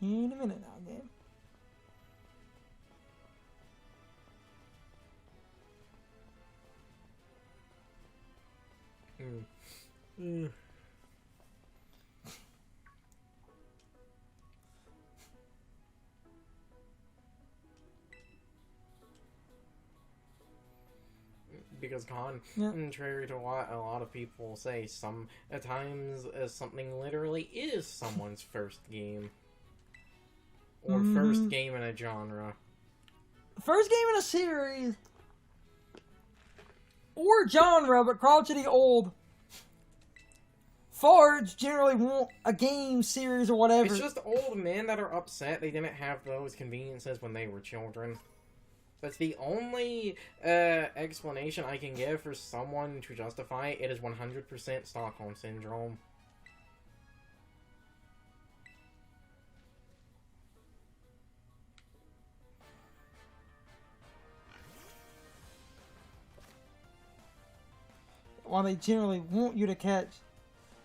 In a minute now, game. Because contrary to what a lot of people say, at times something literally is someone's first game. Or first game in a genre. First game in a series. Or genre, but crotchety old farts generally want a game series or whatever. It's just old men that are upset they didn't have those conveniences when they were children. That's the only explanation I can give for someone to justify it. It is 100% Stockholm Syndrome. While they generally want you to catch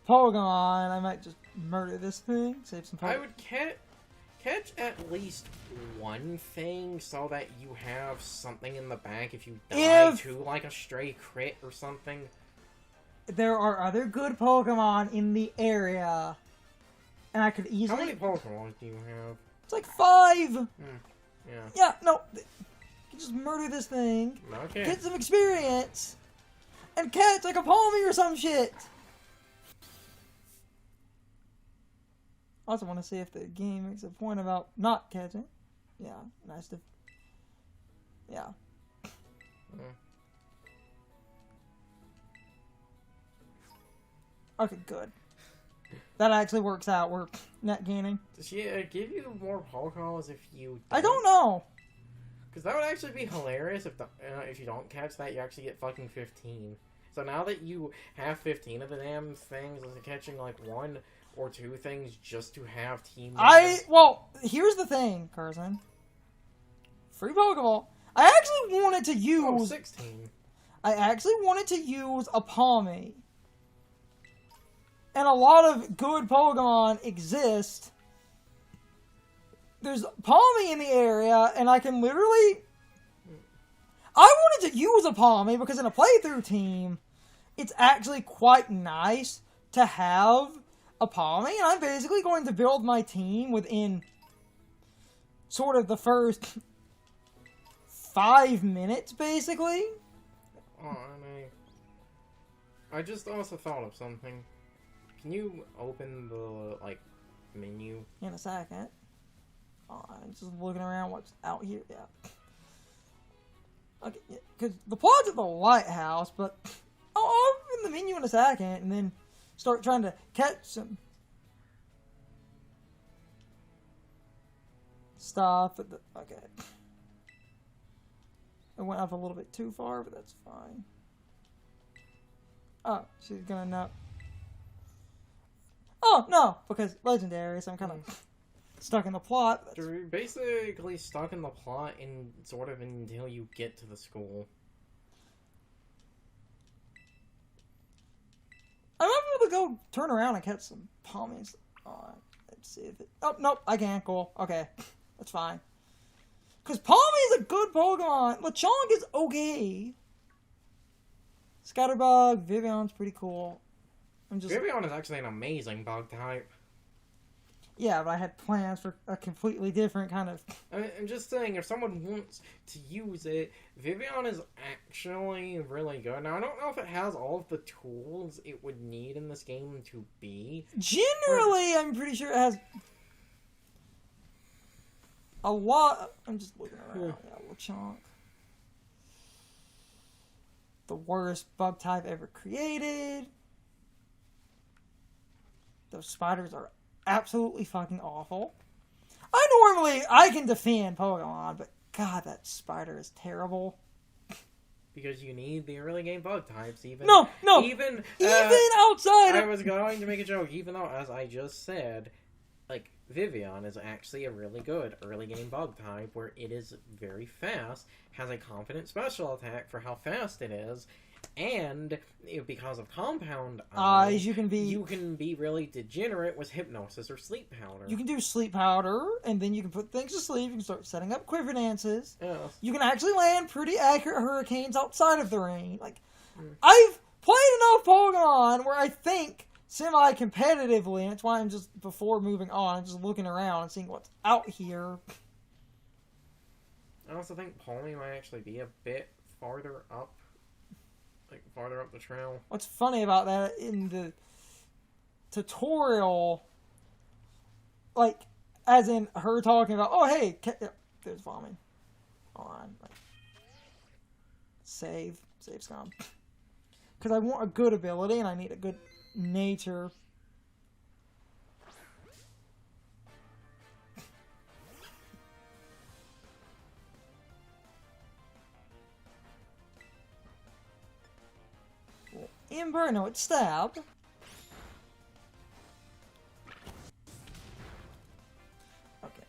Pokemon, I might just murder this thing, save some Pokemon. I would catch at least one thing so that you have something in the back if you die to, like a stray crit or something. There are other good Pokemon in the area, and I could easily... How many Pokemon do you have? It's like 5! Yeah. Yeah, no. You can just murder this thing, okay. Get some experience, and catch like a Pawmi or some shit! I also want to see if the game makes a point about not catching. Yeah, nice to... Yeah. Okay, good. That actually works out. We're net gaining. Does she give you more Pokeballs if you... I don't know! Because that would actually be hilarious if you don't catch that, you actually get fucking 15. So now that you have 15 of the damn things, catching like 1 or 2 things just to have team... Well, here's the thing, Carson. Free Pokeball. I actually wanted to use... Oh, 16. I actually wanted to use a Pawmi. And a lot of good Pokemon exist. There's Pawmi in the area, and I can literally... I wanted to use a Pawmi because in a playthrough team, it's actually quite nice to have a Pawmi, and I'm basically going to build my team within sort of the first 5 minutes, basically. Oh, I just also thought of something. Can you open the, like, menu? In a second. Oh, I'm just looking around what's out here. Yeah. Okay, because the plot's at the lighthouse, but I'll open the menu in a second and then start trying to catch some stuff. Okay. I went up a little bit too far, but that's fine. Oh, she's gonna know. Oh, no, because legendary, so I'm kind of stuck in the plot. You're basically stuck in the plot until you get to the school. I'm able to go turn around and catch some Pawmis. Let's see if it... Oh, nope, I can't. Cool. Okay, that's fine. Because Pawmi is a good Pokemon. Lechonk is okay. Scatterbug, Vivion's pretty cool. Vivian is actually an amazing bug type. Yeah, but I had plans for a completely different kind of... I'm just saying, if someone wants to use it, Vivian is actually really good. Now, I don't know if it has all of the tools it would need in this game to be. Generally, I'm pretty sure it has a lot... I'm just looking around. Yeah, Lechonk. The worst bug type ever created. Those spiders are absolutely fucking awful. I can defend Pokemon, but God, that spider is terrible. Because you need the early game bug types, even... No! Even outside I was going to make a joke, even though, as I just said, like, Vivian is actually a really good early game bug type, where it is very fast, has a confident special attack for how fast it is, And because of compound eyes, you can be really degenerate with hypnosis or sleep powder. You can do sleep powder, and then you can put things to sleep. You can start setting up quiver dances. Yes. You can actually land pretty accurate hurricanes outside of the rain. Like, I've played enough Pokemon where I think semi-competitively, and that's why I'm just, before moving on, I'm just looking around and seeing what's out here. I also think Pawmi might actually be a bit farther up. Like, farther up the trail. What's funny about that, in the tutorial, like, as in her talking about, oh, hey, there's Pawmi. Hold on. Like, save scum. Because I want a good ability, and I need a good nature. Ember, no, it's stab. Okay.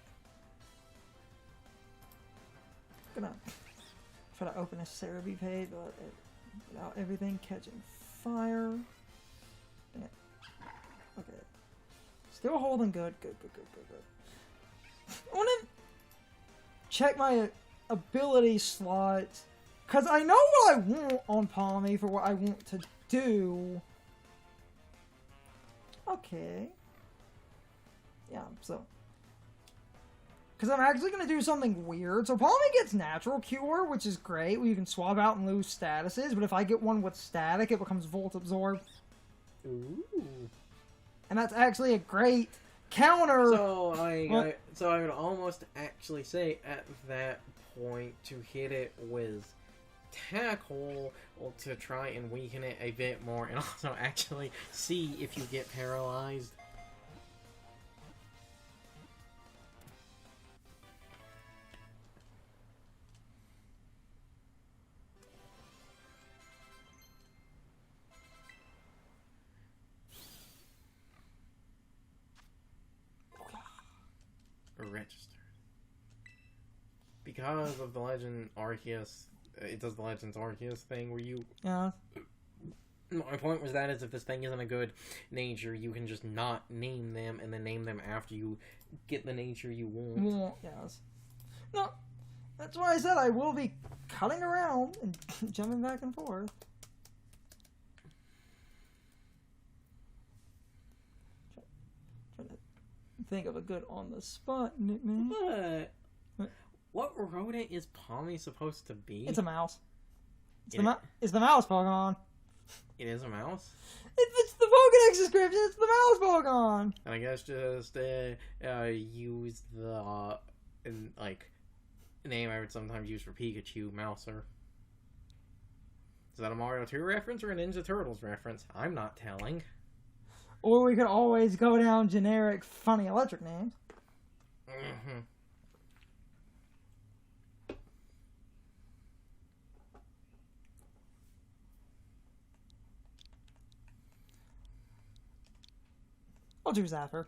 Gonna try to open a Cerebi page without everything catching fire. Dang it. Okay. Still holding good. Good. I want to check my ability slots, because I know what I want on Pawmi for what I want to do. Okay. Yeah, so. Because I'm actually going to do something weird. So Pawmi gets Natural Cure, which is great, where you can swap out and lose statuses, but if I get one with Static, it becomes Volt Absorb. Ooh. And that's actually a great counter. So I would almost actually say at that point to hit it with Tackle to try and weaken it a bit more, and also actually see if you get paralyzed. Registered. Because of the Legend Arceus, it does the Legends Arceus thing where you... Yeah. My point was that is if this thing isn't a good nature, you can just not name them and then name them after you get the nature you want. Yes. No, that's why I said I will be cutting around and jumping back and forth. Trying to think of a good on-the-spot nickname. What rodent is Pawmi supposed to be? It's a mouse. It's the mouse Pokemon. It is a mouse? It's the Pokedex description. It's the mouse Pokemon. And I guess just use the name I would sometimes use for Pikachu, Mouser. Is that a Mario 2 reference or a Ninja Turtles reference? I'm not telling. Or we could always go down generic funny electric names. Mm-hmm. I'll do Zafir.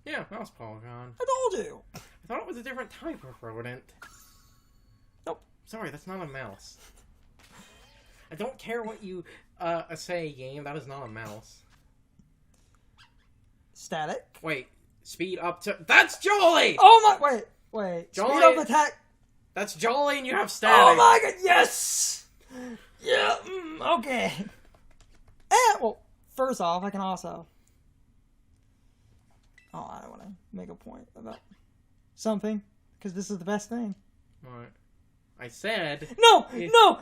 Yeah, mouse Polygon. I told you. I thought it was a different type of rodent. Nope. Sorry, that's not a mouse. I don't care what you say, game. That is not a mouse. Static. Wait, speed up to... That's Jolly! Oh my... Wait. Jolly... Speed up attack... That's Jolly and you have Static. Oh my god, yes! Yeah, okay. And, well, first off, I can also... Oh, I want to make a point about something, because this is the best thing. What? I said... No,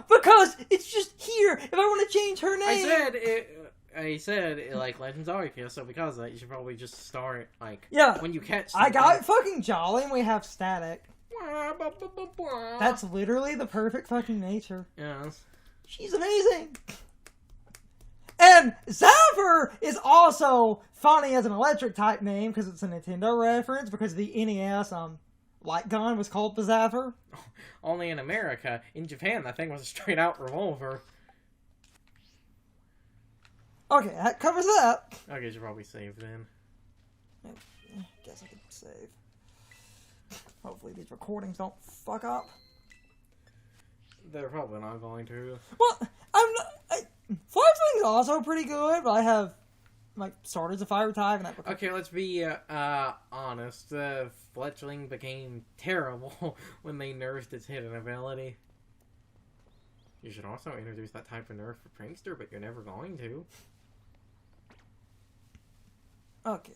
because it's just here. If I want to change her name... I said, like, Legends Arceus, so because of that, you should probably just start, like, yeah, when you catch something. I got fucking Jolly and we have Static. That's That's literally the perfect fucking nature. Yes. She's amazing. And Zafir is also funny as an electric type name because it's a Nintendo reference, because the NES light gun was called the Zafir. Only in America. In Japan, that thing was a straight out revolver. Okay, that covers that. Okay, you should probably save then. I guess I could save. Hopefully these recordings don't fuck up. They're probably not going to. Well, I'm not. Fledgling's also pretty good, but I have my starters a fire type, and that. Okay, let's be honest. Fletchling became terrible when they nerfed its hidden ability. You should also introduce that type of nerf for Prankster, but you're never going to. Okay.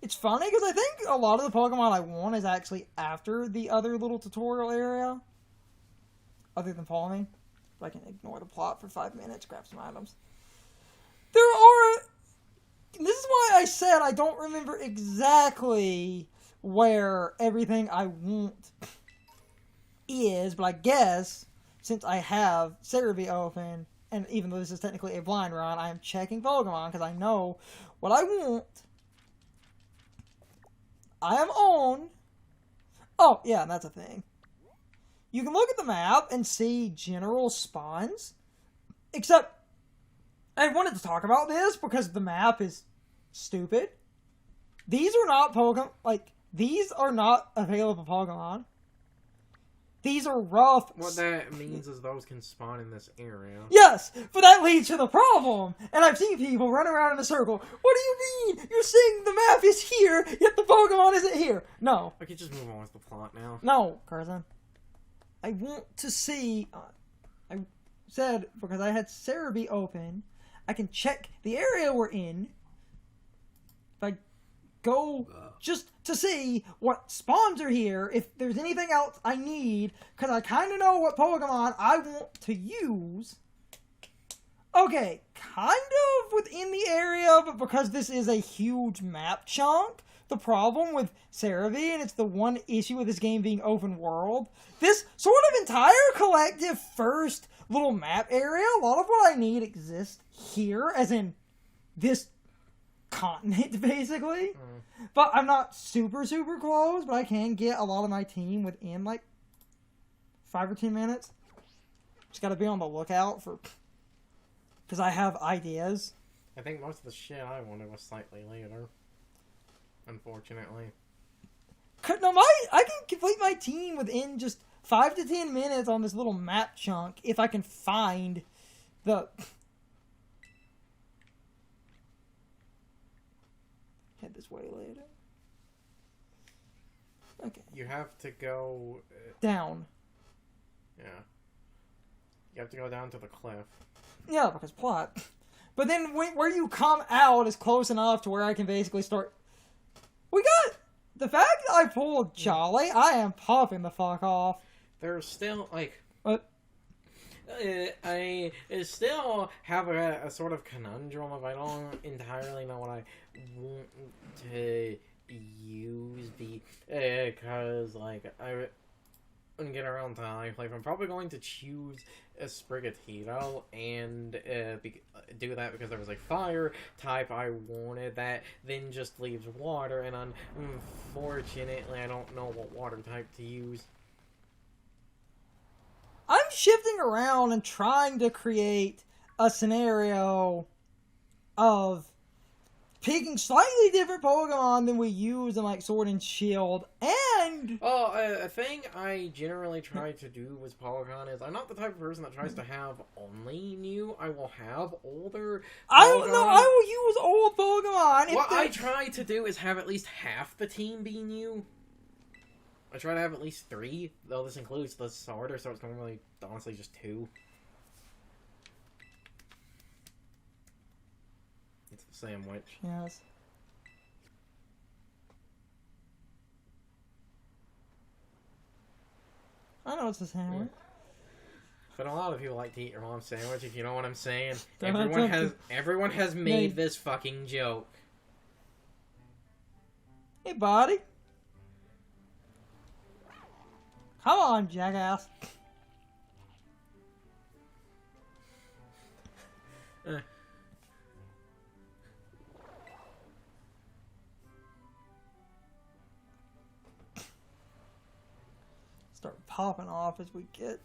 It's funny because I think a lot of the Pokemon I want is actually after the other little tutorial area. Other than Pawmi. But I can ignore the plot for 5 minutes, grab some items. There are... This is why I said I don't remember exactly where everything I want is, but I guess since I have Cerebi open, and even though this is technically a blind run, I am checking Pokemon because I know what I want. I am on. Oh, yeah, that's a thing. You can look at the map and see general spawns. Except, I wanted to talk about this because the map is stupid. These are not Pokemon. Like, these are not available Pokemon. These are rough. What that means is those can spawn in this area. Yes, but that leads to the problem. And I've seen people run around in a circle. What do you mean? You're saying the map is here, yet the Pokemon isn't here. No. Okay, just move on with the plot now. No, Curzon. I want to see... I said, because I had Cerebi open, I can check the area we're in. If I go just to see what spawns are here, if there's anything else I need, because I kind of know what Pokemon I want to use. Okay, kind of within the area, but because this is a huge map chunk, the problem with Cerebi, and it's the one issue with this game being open world, this sort of entire collective first little map area, a lot of what I need exists here, as in this continent, basically. But I'm not super close, but I can get a lot of my team within, like, 5 or 10 minutes. Just gotta be on the lookout for... Because I have ideas. I think most of the shit I wanted was slightly later. Unfortunately. No, I can complete my team within just 5 to 10 minutes on this little map chunk if I can find the... Head this way later. Okay. You have to go... down. Yeah. You have to go down to the cliff. Yeah, because plot. But then where you come out is close enough to where I can basically start... We got... The fact that I pulled Jolly, I am popping the fuck off. There's still, like... What? I still have a sort of conundrum of I don't entirely know what I want to use because, like, I get around to life. Like, I'm probably going to choose a Sprigatito and do that because there was a fire type I wanted that then just leaves water, and unfortunately I don't know what water type to use. I'm shifting around and trying to create a scenario of picking slightly different Pokemon than we use in, like, Sword and Shield, and... A thing I generally try to do with Polygon is I'm not the type of person that tries to have only new. I will have older Pokemon. I will use old Pokemon. What I try to do is have at least half the team be new. I try to have at least 3, though this includes the starter, so it's normally, honestly, just 2. It's the sandwich. Yes. I know it's a sandwich. But a lot of people like to eat your mom's sandwich, if you know what I'm saying. Don't Everyone has made this fucking joke. Hey, buddy. Come on, jackass. Start popping off as we get...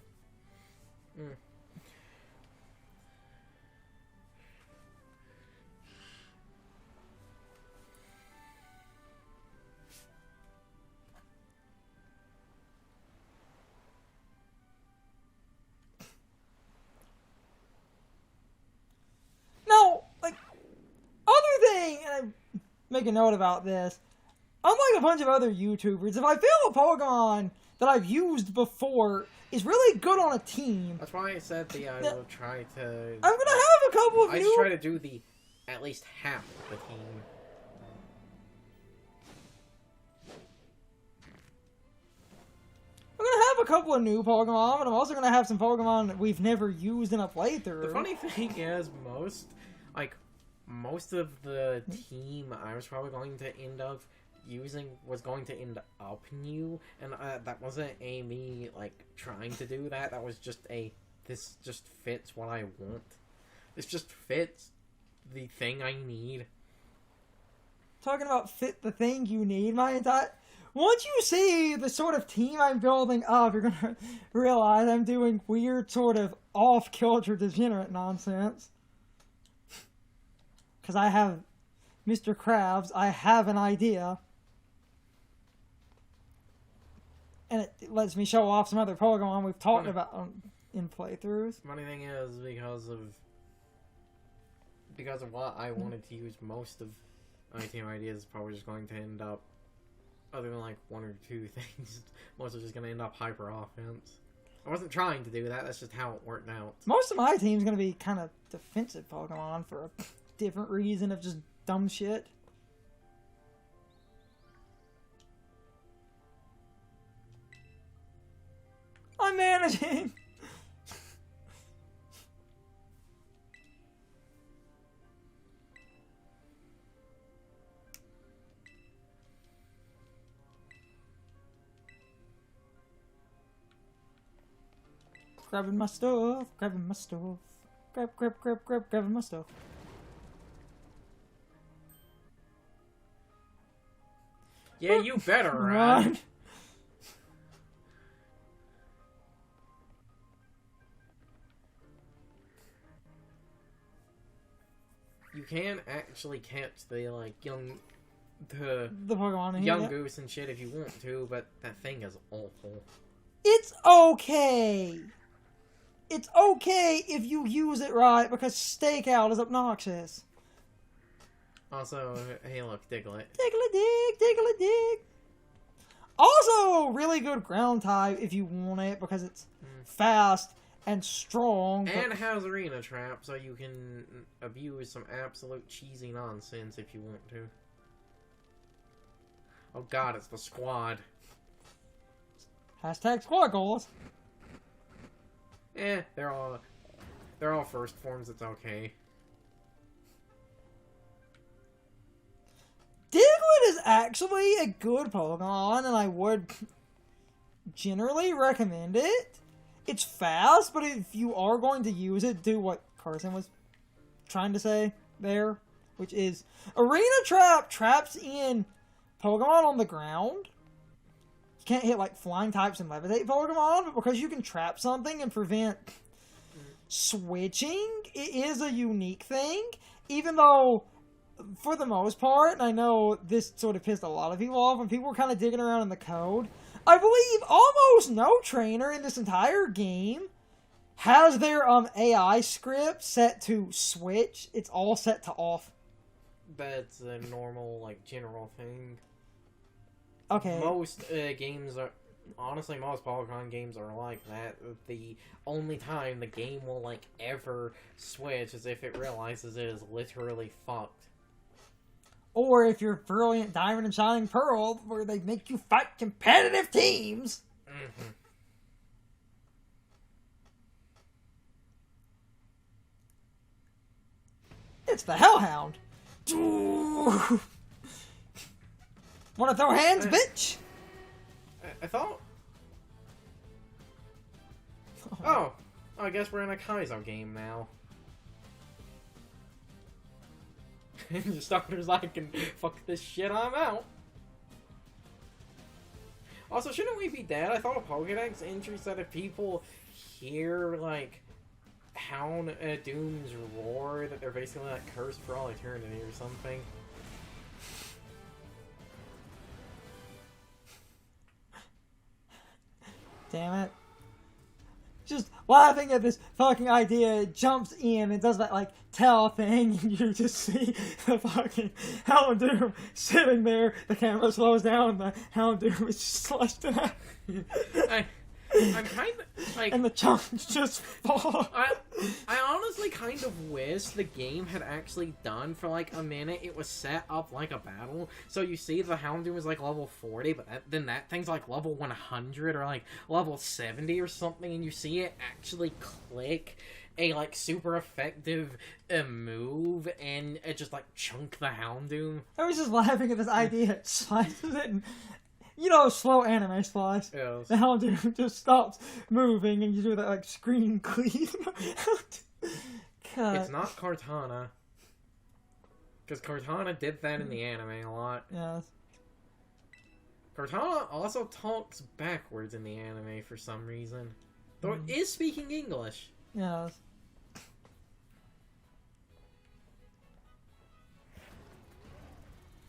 I make a note about this. Unlike a bunch of other YouTubers, if I feel a Pokemon that I've used before is really good on a team, That's why I said I will try to. I'm gonna have a couple of I new. try to do at least half of the team. I'm gonna have a couple of new Pokemon, but I'm also gonna have some Pokemon that we've never used in a playthrough. The funny thing is, most of the team I was probably going to end up using was going to end up new, and that wasn't me trying to do that. That was just this just fits what I want. This just fits the thing I need. Talking about fit the thing you need, once you see the sort of team I'm building up, you're gonna realize I'm doing weird sort of off-kilter degenerate nonsense. Because I have Mr. Krabs, I have an idea. And it lets me show off some other Pokemon we've talked about in playthroughs. Funny thing is, because of what I wanted to use, most of my team ideas is probably just going to end up, other than one or two things, mostly just going to end up hyper offense. I wasn't trying to do that, that's just how it worked out. Most of my team's going to be kind of defensive Pokemon for a different reason of just dumb shit. I'm managing! Grabbing my stuff, grabbing my stuff. Grabbing my stuff. Yeah, you better run. You can actually catch the Pokemon in young here. goose and shit if you want to, but that thing is awful. It's okay. It's okay if you use it right, because stakeout is obnoxious. Also, hey look, Diglett. Diggly-dig. Also, really good ground type if you want it, because it's fast and strong. And has arena trap, so you can abuse some absolute cheesy nonsense if you want to. Oh god, it's the squad. Hashtag squad goals. They're all first forms, it's okay. Diglett is actually a good Pokemon, and I would generally recommend it. It's fast, but if you are going to use it, do what Carson was trying to say there, which is Arena Trap traps in Pokemon on the ground. You can't hit flying types and levitate Pokemon, but because you can trap something and prevent switching, it is a unique thing, even though for the most part, and I know this sort of pissed a lot of people off when people were kind of digging around in the code, I believe almost no trainer in this entire game has their AI script set to switch. It's all set to off. That's a normal, general thing. Okay. Most games are... Honestly, most Pokemon games are like that. The only time the game will, ever switch is if it realizes it is literally fucked. Or if you're Brilliant Diamond and Shining Pearl, where they make you fight competitive teams. Mm-hmm. It's the Hellhound. Wanna throw hands, bitch? I thought... Oh, I guess we're in a Kaizo game now. Your starter's like, fuck this shit, I'm out. Also, shouldn't we be dead? I thought a Pokedex entry said if people hear, Hound Doom's roar, that they're basically, cursed for all eternity or something. Damn it. just laughing at this fucking idea, jumps in and does that, like, tail thing, and you just see the fucking Houndoom sitting there, the camera slows down, and the Houndoom is just slashed in half. I'm kind of, like... And the chunks just fall. I honestly kind of wish the game had actually done for, like, a minute. It was set up like a battle. So you see the Houndoom is, like, level 40, but then that thing's, like, level 100 or, like, level 70 or something, and you see it actually click a, like, super effective move, and it just, like, chunk the Houndoom. I was just laughing at this idea. It slices it, and... You know, slow anime slice. Yes. The Houndoom just stops moving, and you do that, like, screen cleave. It's not Cortana. Because Cortana did that in the anime a lot. Yes. Cortana also talks backwards in the anime for some reason. Though it is speaking English. Yes.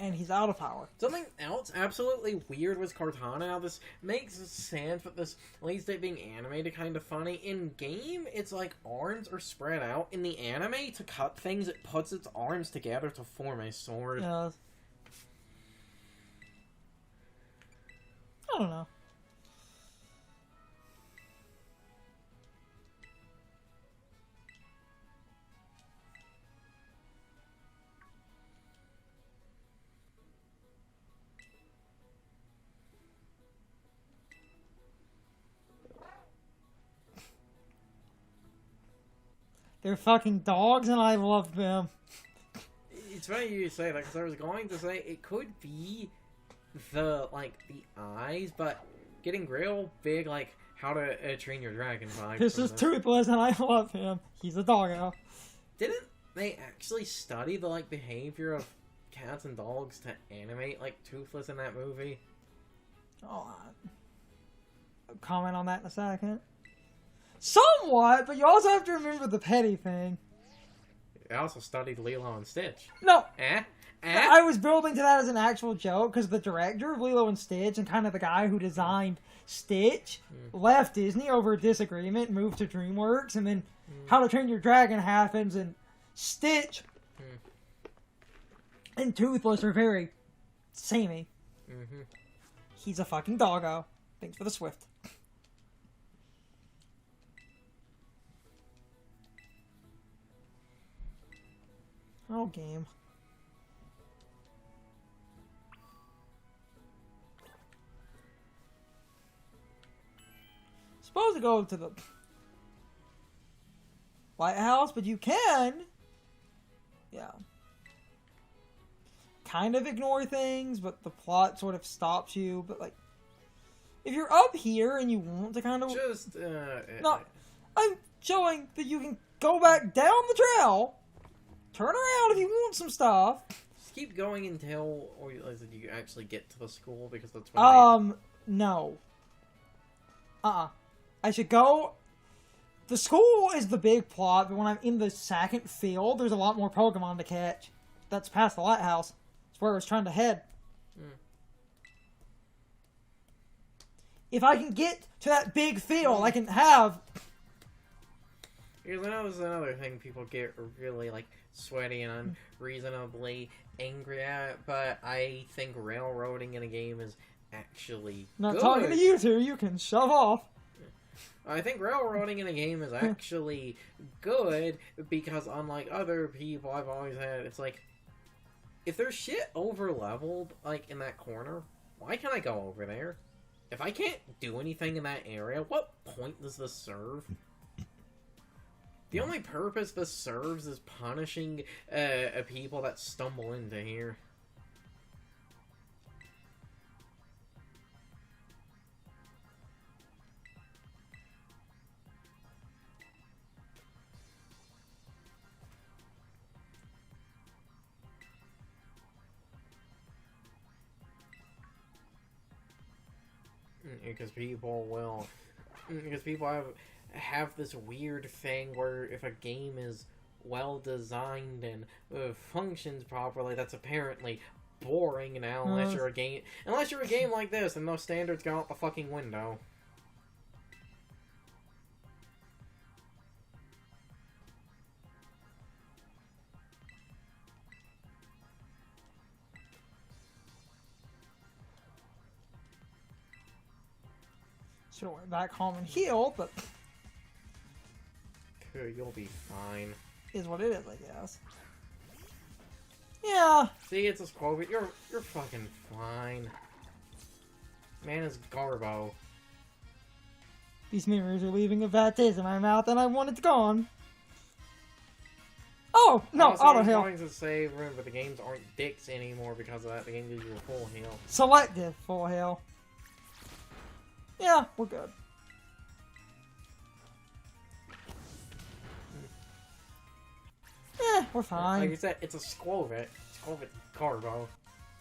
And he's out of power. Something else absolutely weird was Cortana. Now, this makes sense, but this leads to it being animated kind of funny. In game, its like arms are spread out. In the anime, to cut things, it puts its arms together to form a sword. Yes. I don't know. They're fucking dogs, and I love them. It's funny you say that, because I was going to say it could be the eyes, but getting real big, like How to Train Your Dragon vibe. This is Toothless, and I love him. He's a doggo. Didn't they actually study the like behavior of cats and dogs to animate like Toothless in that movie? Oh, I'll comment on that in a second. Somewhat, but you also have to remember the petty thing. I also studied Lilo and Stitch. No. Eh? I was building to that as an actual joke, because the director of Lilo and Stitch and kind of the guy who designed Stitch left Disney over a disagreement, moved to DreamWorks, and then How to Train Your Dragon happens, and Stitch and Toothless are very samey. He's a fucking doggo. Thanks for the Swift. Oh, game. Supposed to go to the White House, but you can. Yeah. Kind of ignore things, but the plot sort of stops you. But, like, if you're up here and you want to kind of... Just, No, I'm showing that you can go back down the trail, turn around if you want some stuff. Just keep going until or you actually get to the school, because that's when no. I should go... The school is the big plot, but when I'm in the second field, there's a lot more Pokemon to catch. That's past the lighthouse. That's where I was trying to head. If I can get to that big field, I can have... Because I know there's another thing people get really, like, sweaty and unreasonably angry at, but I think railroading in a game is actually Not good. talking to you two, you can shove off. I think railroading in a game is actually good, because unlike other people I've always had, it's like, if there's shit over-leveled, like, in that corner, why can't I go over there? If I can't do anything in that area, what point does this serve? The only purpose this serves is punishing people that stumble into here. Because people have this weird thing where if a game is well designed and functions properly, that's apparently boring now, unless you're a game like this and those standards go out the fucking window. Should have went back home and healed, but You'll be fine. is what it is, I guess. Yeah. See, it's a squall, but you're fucking fine. Man is Garbo. These memories are leaving a bad taste in my mouth, and I want it gone. Oh, no, Also, auto I was heal. going to say, but the games aren't dicks anymore because of that. The game gives you a full heal. Selective full heal. Yeah, we're good. We're fine. Like you said, it's a Squovet. Squovet Garbo.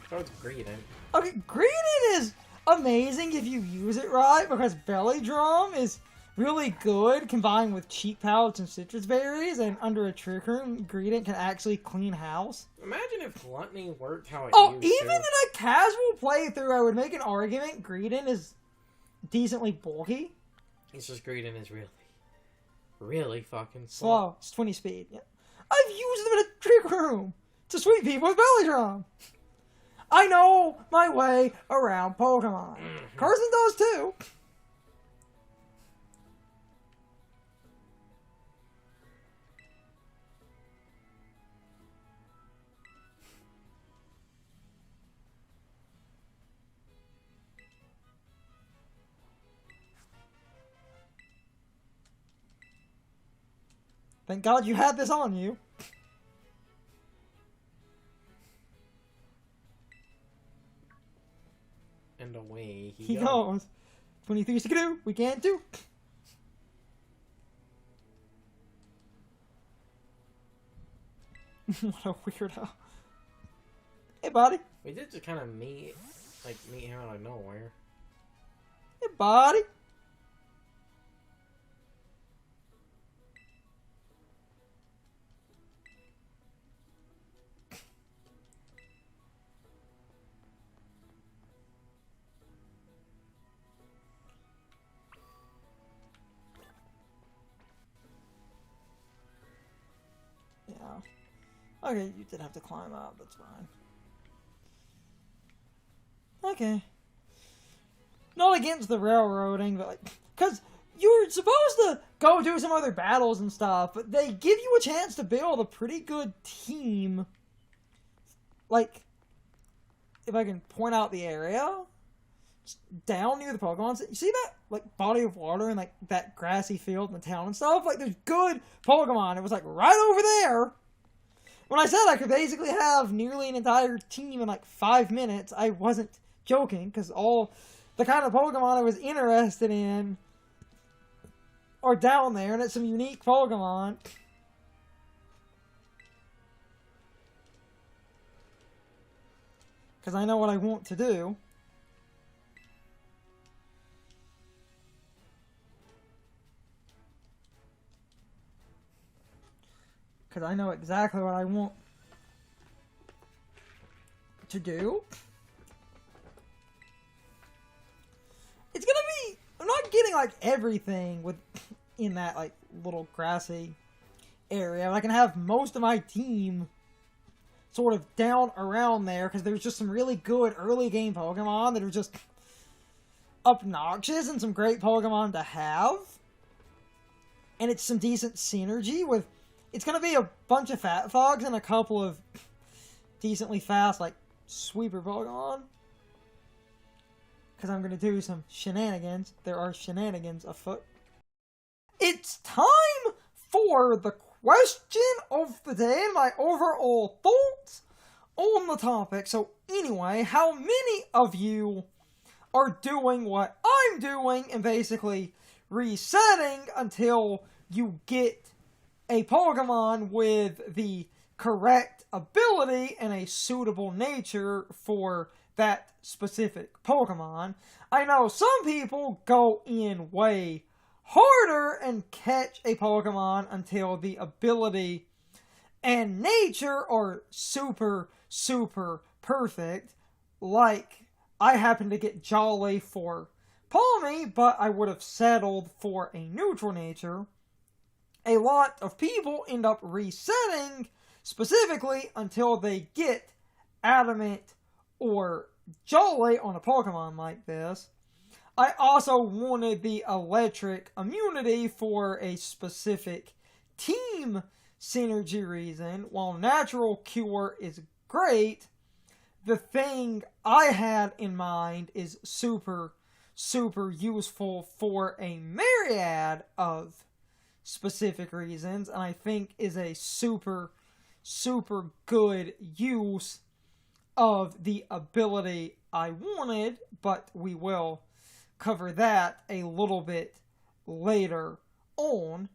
So it's Greedent. Okay, Greedent is amazing if you use it right, because Belly Drum is really good combined with Cheek Pouch and Citrus Berries, and under a Trick Room, Greedent can actually clean house. Imagine if Gluttony worked how it Oh, used even to. in a casual playthrough, I would make an argument Greedent is decently bulky. It's just Greedent is really fucking Slow. It's 20 speed. Yeah. I've used them in a Trick Room to sweep people with Belly Drum. I know my way around Pokemon. Carson does too. Thank God you had this on you. And away He goes. 23 Skidoo, we can't do. What a weirdo. Hey, buddy. We did just kind of meet him out of nowhere. Hey, buddy. Yeah. Okay, you did have to climb up, that's fine. Okay. Not against the railroading, but like, because you're supposed to go do some other battles and stuff, but they give you a chance to build a pretty good team. Like, if I can point out the area, down near the Pokemon, you see that, like, body of water and, like, that grassy field in the town and stuff? Like, there's good Pokemon. It was, like, right over there. When I said I could basically have nearly an entire team in, like, 5 minutes, I wasn't joking, because all the kind of Pokemon I was interested in are down there, and it's some unique Pokemon. Because I know what I want to do. Because I know exactly what I want to do. It's gonna be... I'm not getting, like, everything in that, like, little grassy area. I can have most of my team sort of down around there, because there's just some really good early game Pokemon that are just obnoxious and some great Pokemon to have. And it's some decent synergy with... It's going to be a bunch of Fat Fogs and a couple of decently fast, like, sweeper Pokemon. Because I'm going to do some shenanigans. There are shenanigans afoot. It's time for the question of the day, my overall thoughts on the topic. So anyway, how many of you are doing what I'm doing and basically resetting until you get a Pokemon with the correct ability and a suitable nature for that specific Pokemon? I know some people go in way harder and catch a Pokemon until the ability and nature are super, super perfect. Like, I happen to get Jolly for Pawmi, but I would have settled for a neutral nature. A lot of people end up resetting specifically until they get Adamant or Jolly on a Pokemon like this. I also wanted the electric immunity for a specific team synergy reason. While natural cure is great, the thing I had in mind is super, super useful for a myriad of specific reasons, and I think is a super, super good use of the ability I wanted, but we will cover that a little bit later on.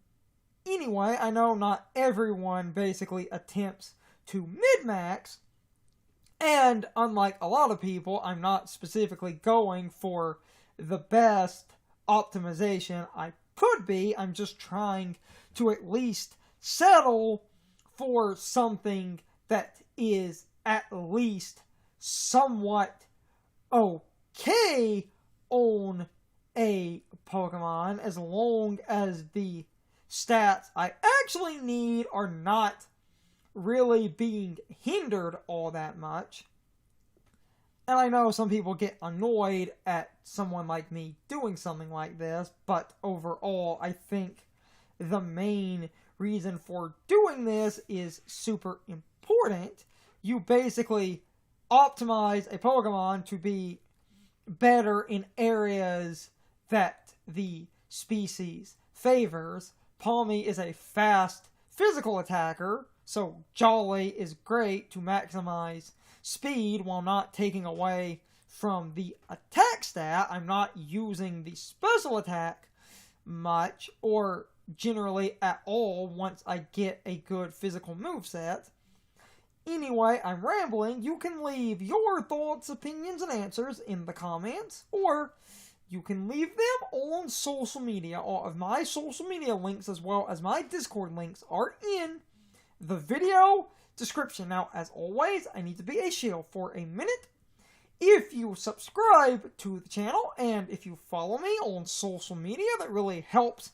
Anyway, I know not everyone basically attempts to min-max, and unlike a lot of people, I'm not specifically going for the best optimization I could be. I'm just trying to at least settle for something that is at least somewhat okay on a Pokemon, as long as the stats I actually need are not really being hindered all that much. And I know some people get annoyed at someone like me doing something like this, but overall, I think the main reason for doing this is super important. You basically optimize a Pokemon to be better in areas that the species favors. Pawmi is a fast physical attacker, so Jolly is great to maximize speed while not taking away from the attack stat. I'm not using the special attack much, or generally at all, once I get a good physical moveset. Anyway, I'm rambling. You can leave your thoughts, opinions, and answers in the comments, or you can leave them on social media. All of my social media links, as well as my Discord links, are in the video description. Now, as always, I need to be a shield for a minute. If you subscribe to the channel, and if you follow me on social media, that really helps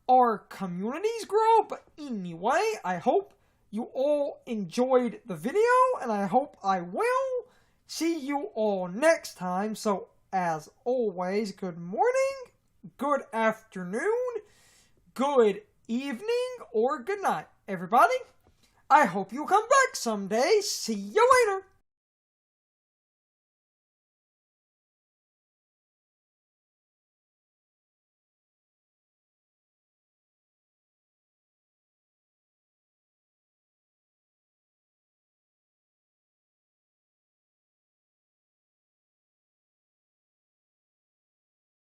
our communities grow. But anyway, I hope you all enjoyed the video, and I hope I will see you all next time. So, as always, good morning, good afternoon, good evening, or good night, everybody. I hope you come back someday. See you later.